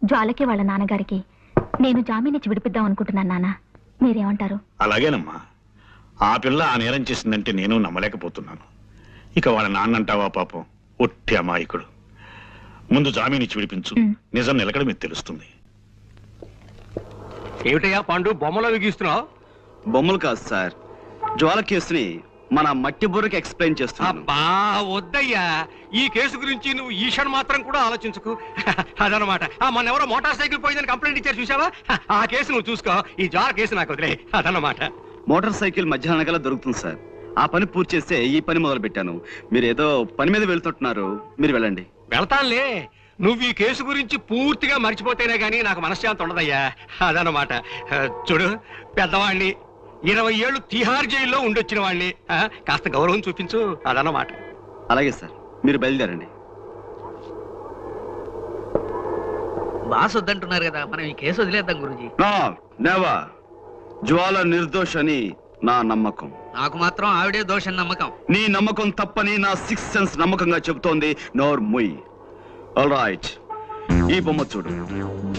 జ్వాలకి వాళ్ళ నాన్నగారికి నేను జామీన్ ఇచ్చి విడిపిద్దాం అనుకుంటున్నాను నాన్న. మీరేమంటారు? అలాగేనమ్మా. ఆ పిల్ల ఆ నేరం చేసిందంటే నేను నమ్మలేకపోతున్నాను. ఇక వాళ్ళ నాన్నంటావా పాపం, ఒట్టి అమాయకుడు. ముందు జామీన్ ఇచ్చి విడిపించు, నిజం నిలకడ మీకు తెలుస్తుంది. ఏమిటయ్యా పాండు బొమ్మలో గీస్తున్నావు? బొమ్మలు కాదు సార్, జ్వాల కేసుని మన మట్టి బుర్రకి ఎక్స్ప్లెయిన్ చేస్తున్నా. అబ్బా వద్దయ్యా, ఈ కేసు గురించి నువ్వు ఈషన్ మాత్రం కూడా ఆలోచించుకు. అదనమాట. మొన్న ఎవరో మోటార్ సైకిల్ పోయిందని కంప్లైంట్ ఇచ్చారు చూసావా, ఆ కేసు నువ్వు చూసుకో, ఈ జ్వాల కేసు నాకు వదిలే. అదనమాట. మోటార్ సైకిల్ మధ్యాహ్నం కల్లా దొరుకుతుంది సార్. ఆ పని పూర్తి చేస్తే ఈ పని మొదలు పెట్టాను. మీరు ఏదో పని మీద వెళ్తుంటున్నారు, మీరు వెళ్ళండి. వెళ్తానులే, నువ్వు ఈ కేసు గురించి పూర్తిగా మర్చిపోతేనే గానీ నాకు మనశ్శాంతి ఉండదయ్యా. అదనమాట. చూడు, పెద్దవాణ్ణి, 20 ఏళ్ళు తిహార్ జైల్లో ఉండొచ్చిన వాడిని, కాస్త గౌరవం చూపించు. అదనమాట. అలాగే సార్, మీరు బయలుదేరండి. బాస్ వద్దంటున్నారు కదా, మనం ఈ కేసు వదిలేద్దాం గురూజీ. నెవర్. జ్వాల నిర్దోష్ అని నా నమ్మకం. నాకు మాత్రం ఆవిడే దోషం నమ్మకం. నీ నమ్మకం తప్పని నా సిక్స్ సెన్స్ నమ్మకంగా చెబుతోంది. నోర్ ముయ్. ఆల్ రైట్, ఈ బొమ్మ చూడు.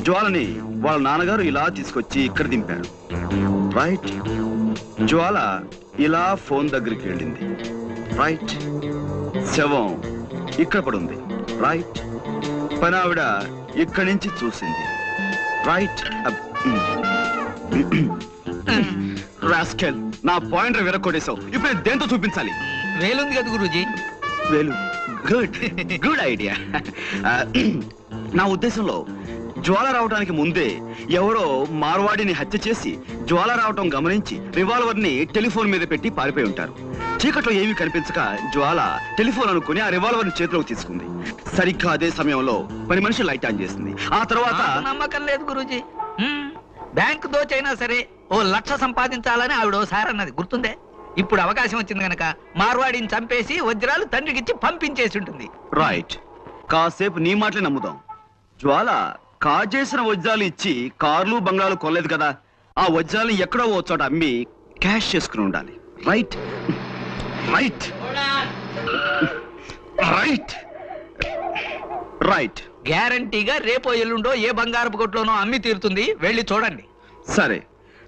జ్వాలని వాళ్ళ నాన్నగారు ఇలా తీసుకొచ్చి ఇక్కడ దింపారు. రైట్. జ్వాల ఇలా ఫోన్ దగ్గరికి వెళ్ళింది. రైట్. శవం ఇక్కడ పడుంది. రైట్. పనావిడ ఇక్కడి నుంచి చూసింది. రైట్. రాస్కెల్, నా పాయింటర్ విరక్కొడేశావు. ఇప్పుడు నేను దేంతో చూపించాలి? వేలుంది కదా గురూజీ. వేలు. Good good idea. నా ఉద్దేశంలో జ్వాల రావడానికి ముందే ఎవరో మార్వాడిని హత్య చేసి జ్వాల రావటం గమనించి రివాల్వర్ ని టెలిఫోన్ మీద పెట్టి పారిపోయి ఉంటారు. చీకట్లో ఏమీ కనిపించక జ్వాల టెలిఫోన్ అనుకుని ఆ రివాల్వర్ ని చేతిలోకి తీసుకుంది. సరిగ్గా అదే సమయంలో పని మనిషి లైట్ ఆన్ చేసింది. ఆ తర్వాత నమ్మకం లేదు గురూజీ. బ్యాంకు దోచైనా సరే 1 లక్ష సంపాదించాలని ఆవిడ ఓసారి అన్నది గుర్తుందే. ఇప్పుడు అవకాశం వచ్చింది గనక మార్వాడిని చంపేసి వజ్రాలు తండ్రికిచ్చి పంపించేసి ఉంటుంది. రైట్. కాసేపు నీ మాటలే నమ్ముదాం. జ్వాల కాజేసిన వజ్రాలు ఇచ్చి కార్లు బంగ్లాలు కొనలేదు కదా, ఆ వజ్రాలను ఎక్కడో ఓ చోట అమ్మి క్యాష్ చేసుకుని ఉండాలి. Right right right right. గ్యారంటీగా రేపో ఎల్లుండో ఏ బంగారపు కొట్లోనో అమ్మి తీరుతుంది, వెళ్ళి చూడండి. సరే,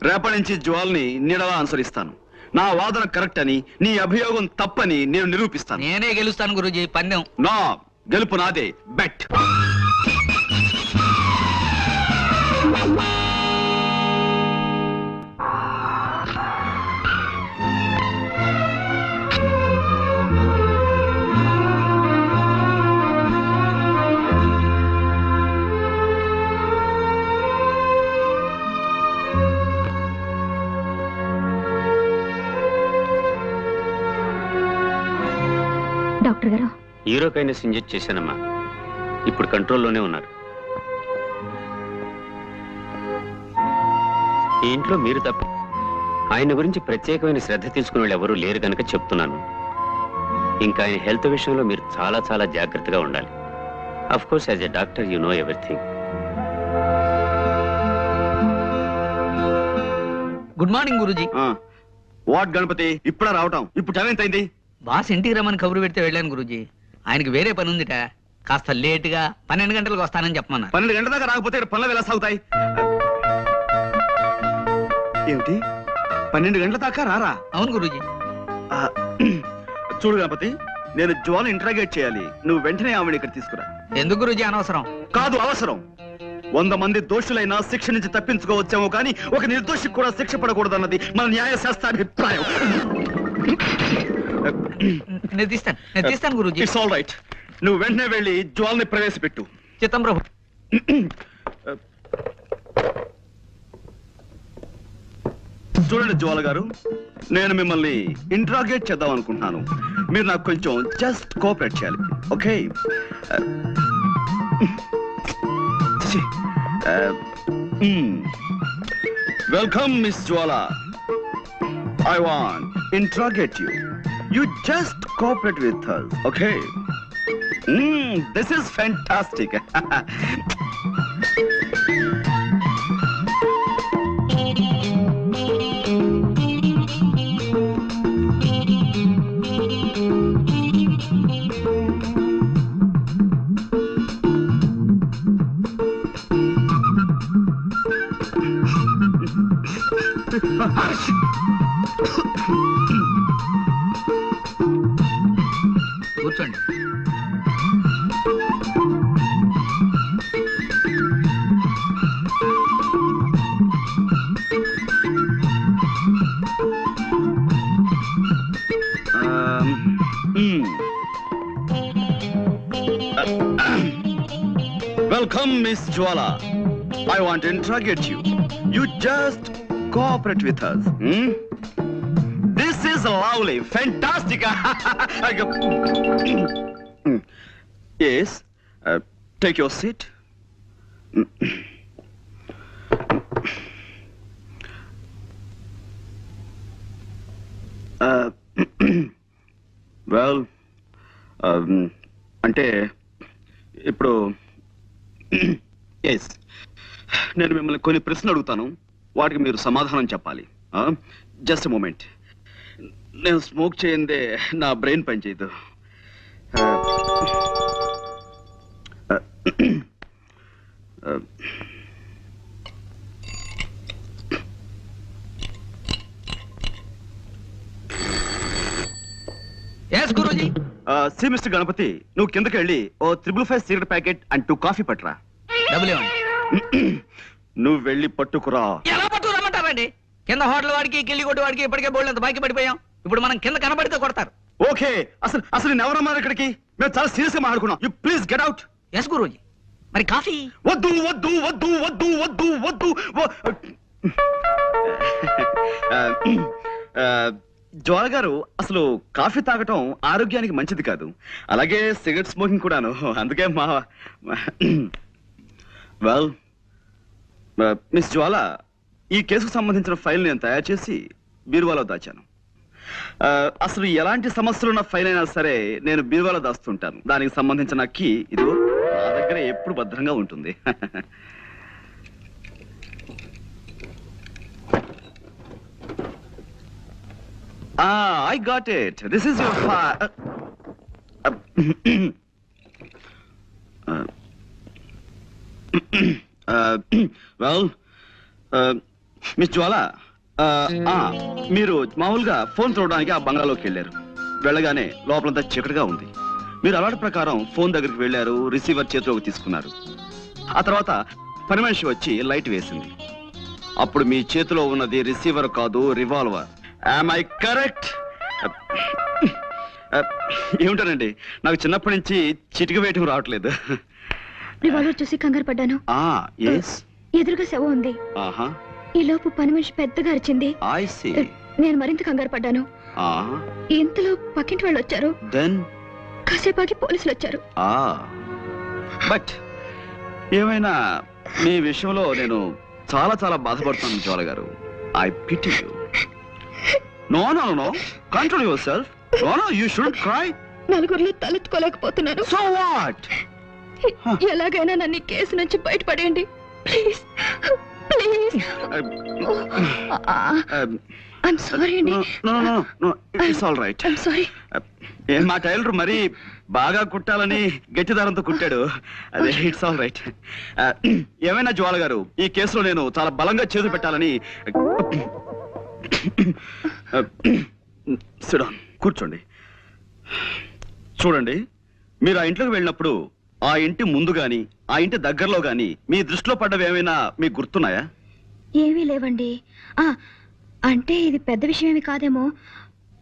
రేపటి నుంచి జ్వాల్ని నీడలా అనుసరిస్తాను. నా వాదన కరెక్ట్ అని, నీ అభియోగం తప్పని నేను నిరూపిస్తాను. నేనే గెలుస్తాను గురూజీ పందెం. నా గెలుపు నాదే. బెట్. డాక్టర్ గారు, హీరోకైనస్ ఇంజెక్ట్ చేశానమ్మా. ఇప్పుడు కంట్రోల్లోనే ఉన్నారు. ఈ ఇంట్లో మీరు తప్ప ఆయన గురించి ప్రత్యేకమైన శ్రద్ధ తీసుకునే వాళ్ళు ఎవరూ లేరు కనుక చెప్తున్నాను. ఇంకా ఆయన హెల్త్ విషయంలో మీరు చాలా చాలా జాగ్రత్తగా ఉండాలి. Of course as a doctor you know everything. Good morning Guruji. What Ganapati, ఇప్పుడా రావటం? ఇప్పుడు టైం ఎంత అయింది? బాస్ ఇంటికి రమ్మని కబురు పెడితే వెళ్ళాను గురూజీ. ఆయనకి వేరే పని ఉందిట, కాస్త లేటుగా 12 గంటలకు వస్తానని చెప్పమన్నారు. 12 గంటల దాకా రాకపోతే పనులు ఎలా సాగుతాయి? ఏమిటి, 12 గంటల దాకా రారా? అవును గురూజీ. చూడు గణపతి, నేను జ్వాల ఇంటరాగేట్ చేయాలి. నువ్వు వెంటనే ఆవిడ ఇక్కడ తీసుకురా. ఎందుకు గురూజీ అనవసరం? కాదు, అవసరం. 100 మంది దోషులైనా శిక్ష నుంచి తప్పించుకోవచ్చామో కానీ ఒక నిర్దోషికి కూడా శిక్ష పడకూడదన్నది మన న్యాయశాస్త్రాభిప్రాయం. నేను తీస్తాను గురూజీ. It's all right. నువ్వు వెంటనే వెళ్ళి జ్వాల్ని ప్రవేశపెట్టు. చిత్తం ప్రభు. చూడండి జ్వాల గారు, నేను మిమ్మల్ని ఇంట్రాగేట్ చేద్దాం అనుకుంటున్నాను. మీరు నాకు కొంచెం జస్ట్ కోఆపరేట్ చేయాలి. Okay? Welcome miss Jwala. I want to interrogate you. You just cooperate with us, okay? This is fantastic. కూర్చోండి. Welcome, Miss Jwala. I want to interrogate you. You just cooperate with us. This is lovely, fantastic. Yes, take your seat. Well, అంటే ఇప్పుడు yes నేను మిమ్మల్ని కొన్ని ప్రశ్నలు అడుగుతాను, వాటికి మీరు సమాధానం చెప్పాలి. Just moment. నేను స్మోక్ చేయందే నా బ్రెయిన్ పనిచేయదు. గురూజీ. సి మిస్టర్ గణపతి, నువ్వు కిందకి వెళ్ళి ఓ 555 సిగరెట్ ప్యాకెట్ అండ్ 2 కాఫీ పట్టురా. డబ్బులు ఇవ్వండి. నువ్వు వెళ్ళి పట్టుకురా. ఎలా పట్టుకురమ్మంటారండి? కింద హోటల్ వాడికి కిల్లి కొట్టు వాడికి ఇప్పటికే బోల్డ్ బాకీ పడిపోయాం. ఇప్పుడు మనం కింద కనబడితే కొడతారు. ఓకే, అసలు నేను ఎవరన్నారు ఇక్కడికి? మేము చాలా సీరియస్ గా మాట్లాడుకున్నాం. You please get out. Yes Guruji. మరి కాఫీ? వద్దు వద్దు వద్దు వద్దు వద్దు వద్దు. జ్వాల గారు, అసలు కాఫీ తాగటం ఆరోగ్యానికి మంచిది కాదు, అలాగే సిగరెట్ స్మోకింగ్ కూడాను. అందుకే వెల్ మిస్ జ్వాల, ఈ కేసుకు సంబంధించిన ఫైల్ నేను తయారు చేసి బీరువాలో దాచాను. అసలు ఎలాంటి సమస్యలున్న ఫైల్ అయినా సరే నేను బీరువాలో దాస్తుంటాను. దానికి సంబంధించిన కీ ఇదిగో నా దగ్గర ఎప్పుడు భద్రంగా ఉంటుంది. I got it. This is your file. Well, Miss Jwala, మీరు మామూలుగా ఫోన్ చూడడానికి ఆ బంగ్లాలోకి వెళ్ళారు. వెళ్ళగానే లోపలంతా చీకటిగా ఉంది. మీరు అలవాటు ప్రకారం ఫోన్ దగ్గరికి వెళ్ళారు, రిసీవర్ చేతిలోకి తీసుకున్నారు. ఆ తర్వాత పని మనిషి వచ్చి లైట్ వేసింది. అప్పుడు మీ చేతిలో ఉన్నది రిసీవర్ కాదు, రివాల్వర్. Am I correct? ఏమిటానండి, నాకు చిన్నప్పటి నుంచి చిటిక వేయటం రావట్లేదు. రివాల్వర్ చూసి కంగారు పడ్డాను. ఎదురుగా శవం ఉంది. ఈ లోపు పని మనిషి పెద్దగా అరిచింది. నేను మరింత కంగారు పడ్డాను. ఇంతలో పక్కింటి వాళ్ళు వచ్చారు. కాసేపాకి పోలీసులు వచ్చారు. బట్ ఏమైనా మీ విషయంలో నేను చాలా చాలా బాధపడుతున్నాను జ్వాల గారు. I pity you. No. Control yourself. No, you shouldn't cry. నలుగురిలో తలెత్తుకోలేకపోతున్నాను. So what? ఎలాగైనా నన్ను ఈ కేసు నుంచి బయటపడేయండి ప్లీజ్. ప్లీజ్. I'm sorry అండి. No. It's all right. I'm sorry. మా టైలర్ మరి బాగా కుట్టాలని గట్టి దారంతో కుట్టాడు. అదే ఇట్స్ ఆల్ రైట్. ఏమైనా జ్వాల గారు, ఈ కేసులో నేను చాలా బలంగా చేతులు పెట్టాలని. కూర్చోండి. చూడండి, మీరు ఆ ఇంట్లోకి వెళ్ళినప్పుడు ఆ ఇంటి ముందు గాని ఆ ఇంటి దగ్గరలో గాని మీ దృష్టిలో పడ్డవి ఏమైనా మీకు గుర్తున్నాయా? ఏమీ లేవండి. అంటే ఇది పెద్ద విషయం ఏమి కాదేమో.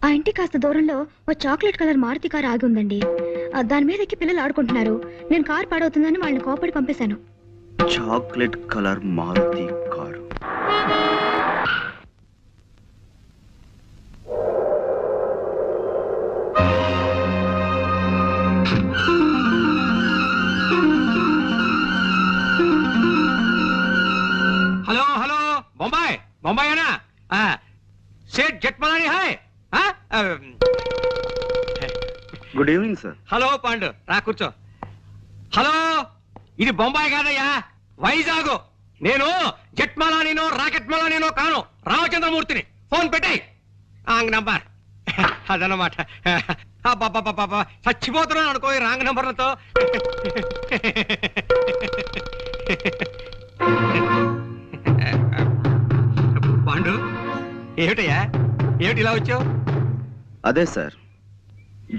ఆ ఇంటి కాస్త దూరంలో ఓ చాక్లెట్ కలర్ మారుతి కారు ఆగి ఉందండి. దాని మీద ఎక్కి పిల్లలు ఆడుకుంటున్నారు. నేను కారు పాడవుతుందని వాళ్ళని కోపడి పంపేశాను. Chocolate colour Maruti car. Hello Bombay है ना? सेठ जेठमलानी है? Good evening sir. Hello Pandu, రా కూర్చో. హలో, ఇది బొంబాయి కాదయ్యా, వైజాగ్. నేను జెట్మలానీనో రాకెట్మలానీనో కాను, రామచంద్రమూర్తిని. ఫోన్ పెట్టాయి రాంగ్ నంబర్. అదన్నమాట. చచ్చిపోతున్నాను అనుకో ఈ రాంగ్ నంబర్లతో. పాండు, ఏమిటయ్యా, ఏమిటి ఇలా వచ్చావు? అదే సార్,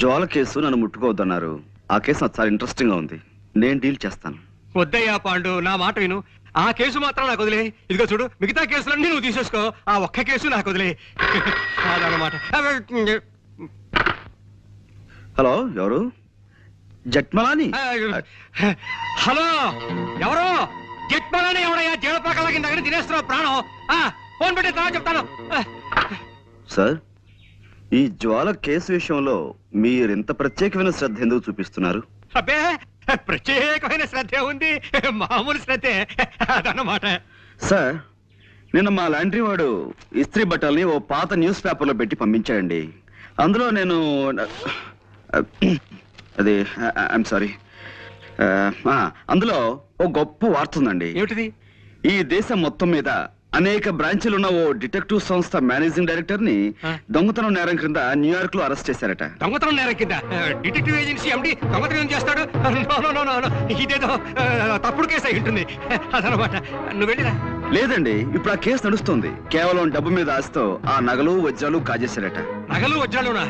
జ్వాల కేసు నన్ను ముట్టుకోవద్దన్నారు. ఆ కేసు నాకు చాలా ఇంట్రెస్టింగ్ గా ఉంది. నేను డీల్ చేస్తాను. వద్దయ్యా పాండు, నా మాట విను. ఆ కేసు మాత్రం నాకు వదిలే. ఇదిగో చూడు, మిగతా కేసులన్నీ నువ్వు తీసేసుకో. ఆ ఒక్క కేసు నాకు వదిలే. అదనమాట. హలో, ఎవరు? జట్మలాని? హలో, ఎవరు? జట్మలాని ఎవడయ్యా? జీవపాకల కింద దగ్గర తినేస్తున్నావు ప్రాణం. ఫోన్ పెట్టి తర్వాత చెప్తాను. సార్, ఈ జ్వాల కేసు విషయంలో మీరు ఇంత ప్రత్యేకమైన శ్రద్ధ ఎందుకు చూపిస్తున్నారు? అబ్బే, ప్రత్యేకమైన శ్రద్ధ ఉంది, మామూలు శ్రద్ధే అదన్నమాట. సార్, నిన్న మా లాండ్రీ వాడు ఇస్త్రీ బట్టల్ని ఓ పాత న్యూస్ పేపర్లో పెట్టి పంపించాడండి. అందులో నేను అది ఐఎమ్ సారీ, అందులో ఓ గొప్ప వార్త ఉందండి. ఏమిటిది? ఈ దేశం మొత్తం మీద అనేక బ్రాంచీలు ఉన్న ఓ డిటెక్టివ్ సంస్థ మేనేజింగ్ డైరెక్టర్ ని దొంగతనం నేరం కింద న్యూయార్క్ లో అరెస్ట్ చేశారట. దొంగతనం నేరం కింద? డిటెక్టివ్ ఏజెన్సీ ఎండి దొంగతనం చేస్తాడు? ఇదేదో తప్పుడు కేసు అయి ఉంటుంది అదనమాట. నువ్వు వెళ్ళిరా. లేదండి, ఇప్పుడు ఆ కేసు నడుస్తుంది. కేవలం డబ్బు మీద ఆశతో ఆ నగలు వజ్రాలు కాజేశారట. నగలు వజ్రాలునా?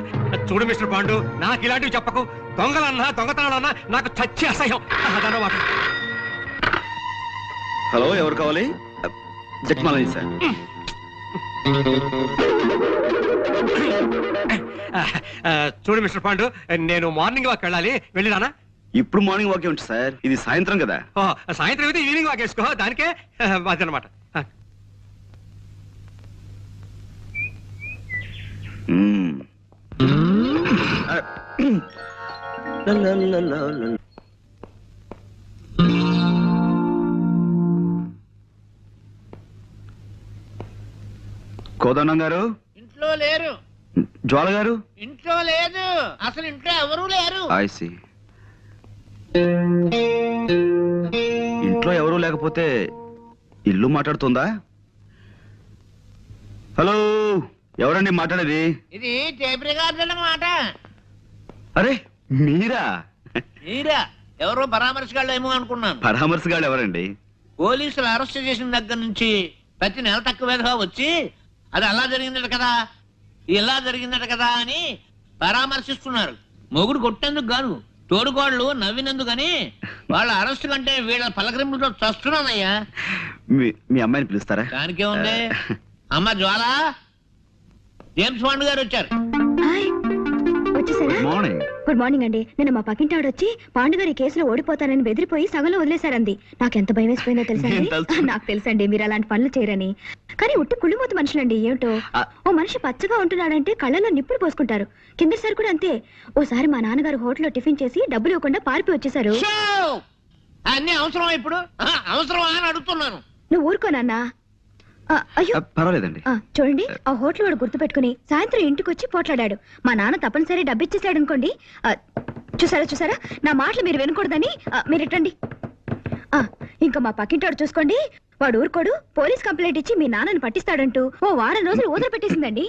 చూడు మిస్టర్ పాండు, నాకు ఇలాంటివి చెప్పకు. దొంగలన్నా దొంగతనాలన్నా నాకు చచ్చి అసహ్యం అదనమాట. హలో, ఎవరు కావాలి? జట్మాలని సార్. చూడు మిస్టర్ పాండు, నేను మార్నింగ్ వాక్ వెళ్ళాలి, వెళ్ళిరానా? ఇప్పుడు మార్నింగ్ వాక్ ఏమిటి సార్, ఇది సాయంత్రం కదా. సాయంత్రం అయితే ఈవినింగ్ వాక్ వేసుకో, దానికే అదనమాట. కోదండం గారు ఇంట్లో లేరు. జ్వాల గారు ఇంట్లో లేదు, అసలు ఇంట్లో ఎవరూ లేరు. ఐసి, ఇంట్లో ఎవరూ లేకపోతే ఇల్లు మాట్లాడుతుందా? హలో, ఎవరండి మాట్లాడేది? ఇది టేప్ రికార్డుల మాట. అరే మీరా? మీరా? ఎవరో పరామర్శగాళ్ళు ఏమో అనుకున్నాను. పరామర్శగాళ్ళు ఎవరండి? పోలీసులు అరెస్ట్ చేసిన దగ్గర నుంచి ప్రతి నెల తక్కువగా వచ్చి అది అలా జరిగిందట కదా, ఇలా జరిగిందట కదా అని పరామర్శిస్తున్నారు. మొగుడు కొట్టేందుకు కాదు, తోడుకోళ్ళు నవ్వినందుకని. వాళ్ళ అరెస్ట్ కంటే వీళ్ళ పలకరింపులతో చస్తున్నానయ్యా. మీ అమ్మాయిని పిలుస్తారా? దానికే ఉంది. అమ్మ జ్వాల, జేమ్స్ బాండ్ గారు వచ్చారు. వచ్చేసారా? గుడ్ మార్నింగ్ అండి. నిన్న మా పక్కింటి ఆవిడ వచ్చి పాండు గారి కేసులో ఓడిపోతానని బెదిరిపోయి సగంలో వదిలేశారండి. నాకెంత భయం వేసిపోయిందో తెలుసండి. నాకు తెలుసండి మీరు అలాంటి పనులు చేయరని. కానీ ఉట్టి కుళ్ళిమూత మనుషులండి. ఏమిటో, ఓ మనిషి పచ్చగా ఉంటున్నాడంటే కళ్ళలో నిప్పులు పోసుకుంటారు. కిందసారి కూడా అంతే. ఓసారి మా నాన్నగారు హోటల్లో టిఫిన్ చేసి డబ్బులు ఇవ్వకుండా పారిపోయి వచ్చేసారు. అన్ని అవసరమా ఇప్పుడు? అవసరమా అని అడుగుతున్నాను. నువ్వు ఊరుకోనన్నా. అయ్యో పర్వాలేదండి. చూడండి, ఆ హోటల్ వాడు గుర్తు పెట్టుకుని సాయంత్రం ఇంటికి వచ్చి పోట్లాడాడు. మా నాన్న తప్పనిసరి డబ్బు ఇచ్చేసాడు అనుకోండి. చూసారా, నా మాటలు మీరు వినకూడదని మీరు ఇట్టండి. ఇంకా మా పక్కింటాడు చూసుకోండి, వాడు ఊరుకోడు. పోలీస్ కంప్లైంట్ ఇచ్చి మీ నాన్నని పట్టిస్తాడంటూ ఓ వారం రోజులు ఊదర పెట్టేసిందండి.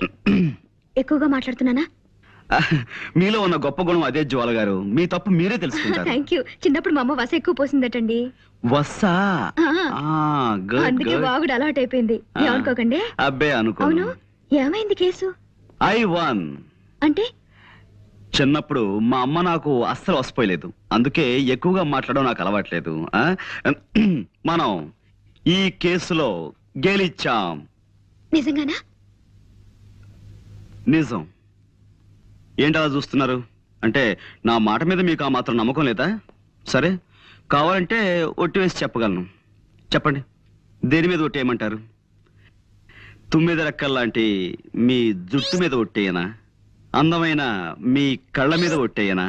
ఎక్కువగా మాట్లాడుతున్నానా? మీలో ఉన్న గొప్ప గుణం అదే జ్వాల గారు. మీ తప్పు మీరే తెలుసుకుంటారు. Thank you. చిన్నప్పుడు మా అమ్మ వస ఎక్కువ పోసిందటండి. వస్సా? అందుకే బాగుడు అలవాటు అయిపోయింది. ఏమనుకోకండి. అబ్బే అనుకో. అవును, ఏమైంది కేసు? ఐ వన్ అంటే చిన్నప్పుడు మా అమ్మ నాకు అస్సలు వసిపోయలేదు. అందుకే ఎక్కువగా మాట్లాడడం నాకు అలవాట్లేదు. మనం ఈ కేసులో గెలిచాం. నిజంగానా? నిజం. ఏంటలా చూస్తున్నారు? అంటే నా మాట మీద మీకు ఆ మాత్రం నమ్మకం లేదా? సరే, కావాలంటే ఒట్టి వేసి చెప్పగలను. చెప్పండి, దేని మీద ఒట్టేయమంటారు? తుమ్మిద రెక్కల్లాంటి మీ జుట్టు మీద ఒట్టేయనా? అందమైన మీ కళ్ళ మీద ఒట్టేయనా?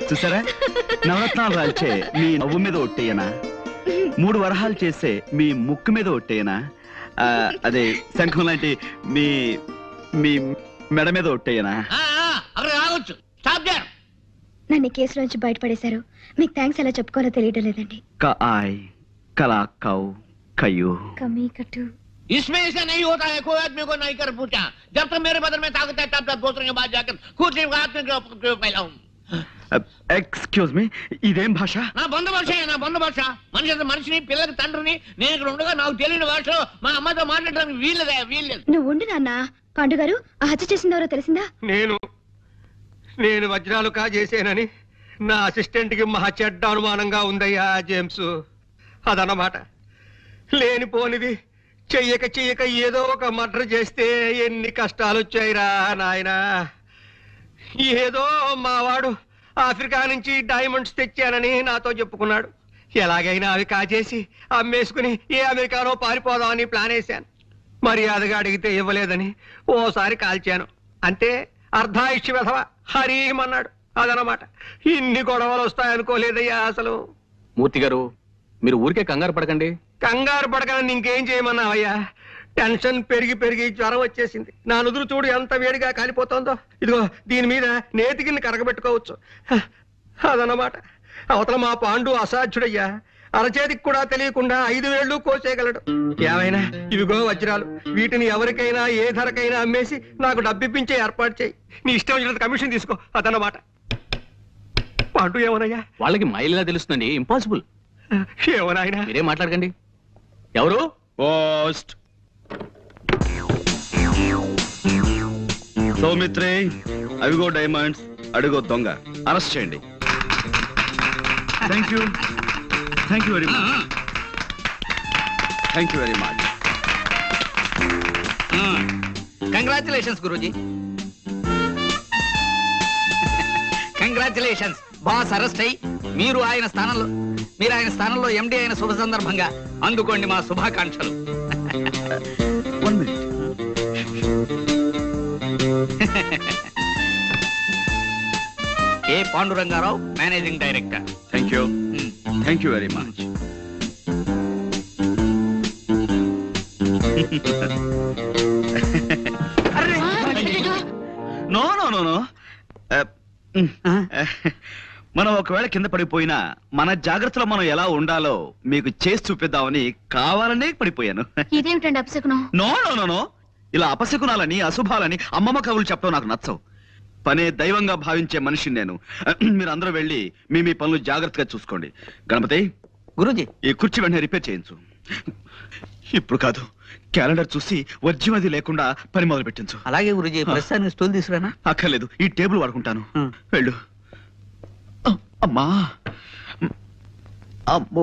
చూసారా, నవరత్నాలు రాల్చే మీ నవ్వు మీద ఒట్టేయనా? 3 వరహాలు చేసే మీ ముక్కు మీద ఒట్టేయనా? అదే శంఖం లాంటి మీ మీ మెడ మీద ఒట్టేయనా? నన్ను కేసులోంచి బయటపడేశారు. మీకు థ్యాంక్స్ ఎలా చెప్పుకోవాలో తెలియడం లేదండి. కలాకౌ కయ్యూ కమీ కట్టు इसमें ऐसा नहीं होता है, कोई आदमी को नहीं कर पूछा। जब तक मेरे बदल में ताकत है तब तक दूसरे के बाद जाकर कुछ हाथ में फैलाऊं। ఎక్స్క్యూజ్ మీ, ఇదేం భాష? నా బంధు భాష, నా బంధు భాష. మనిషి అంటే మనిషిని, పిల్లకి తండ్రిని. నేను ఇక్కడ ఉండగా నాకు తెలియని భాషలో మా అమ్మతో మాట్లాడడానికి వీల్లేదు. నువ్వు ఉండు నాన్న. పాండు గారు, ఆ హత్య చేసిందెవరో తెలిసిందా? నేను వజ్రాలు కాజేసానని నా అసిస్టెంట్ కి మహా చెడ్డ అనుమానంగా ఉందయ్యా జేమ్స్. అదన్నమాట. లేనిపోనిది చెయ్యక ఏదో ఒక మర్డర్ చేస్తే ఎన్ని కష్టాలు వచ్చాయిరా నాయనా. ఏదో మావాడు ఆఫ్రికా నుంచి డైమండ్స్ తెచ్చానని నాతో చెప్పుకున్నాడు. ఎలాగైనా అవి కాజేసి అమ్మేసుకుని ఏ అమెరికాలో పారిపోదామని ప్లాన్ వేశాను. మర్యాదగా అడిగితే ఇవ్వలేదని ఓసారి కాల్చాను. అంతే, అర్ధాయుష్య వెధవ హరీమన్నాడు. అదనమాట. ఇన్ని గొడవలు వస్తాయనుకోలేదయ్యా అసలు. మూర్తి గారు, మీరు ఊరికే కంగారు పడకండి. కంగారు పడకని ఇంకేం చేయమన్నావయ్యా? టెన్షన్ పెరిగి జ్వరం వచ్చేసింది. నా నుదురు చూడు ఎంత వేడిగా కాలిపోతుందో. ఇదిగో దీని మీద నేతికిని కరగబెట్టుకోవచ్చు. అదన్నమాట. అవతల మా పాండు అసాధ్యుడయ్యా. అరచేతికి కూడా తెలియకుండా 5 వేళ్ళు కోసేయగలడు. ఏమైనా ఇవిగో వజ్రాలు. వీటిని ఎవరికైనా ఏ ధరకైనా అమ్మేసి నాకు డబ్బిప్పించే ఏర్పాటు చేయి. నీ ఇష్టం వచ్చినంత కమిషన్ తీసుకో. అదన్నమాట. పాండు ఏమోనయ్యా? వాళ్ళకి మైలుగా తెలుస్తుందండి. ఇంపాసిబుల్. ఏమోనాయనా? మీరేం మాట్లాడకండి. ఎవరు? పోస్ట్. సౌమిత్రి, అవిగో డైమండ్స్, అడుగో దొంగ. అరెస్ట్ చేయండి. Thank you very much. Thank you very much. Congratulations Guruji. Congratulations. Boss arrest అయ్యి మీరు ఆయన స్థానంలో ఎండి అయిన శుభ సందర్భంగా అందుకోండి మా శుభాకాంక్షలు. 1 minute. A Pandurangarao, managing director. Thank you very much. No no no no. మనం ఒకవేళ కింద పడిపోయినా మన జాగ్రత్తలో మనం ఎలా ఉండాలో మీకు చేసి చూపిద్దామని కావాలనే పడిపోయాను. ఇదేమిటండి అపశకునం? No no no no. ఇలా అపశకునాలని, అశుభాలని అమ్మమ్మ కవులు చెప్పడం నాకు నచ్చవు. పనే దైవంగా భావించే మనిషిని నేను. మీరు అందరూ వెళ్ళి మీ పనులు జాగ్రత్తగా చూసుకోండి. గణపతి, గురూజీ ఈ కుర్చీ వెంటనే రిపేర్ చేయించు. ఇప్పుడు కాదు, క్యాలెండర్ చూసి వర్జ్యమది లేకుండా పని మొదలు పెట్టించు. అలాగే గురూజీ. ప్రస్తుతానికి స్టూల్ తీసుకురానా? అక్కర్లేదు, ఈ టేబుల్ వాడుకుంటాను. వెళ్ళు. అమ్మా, అమ్మో.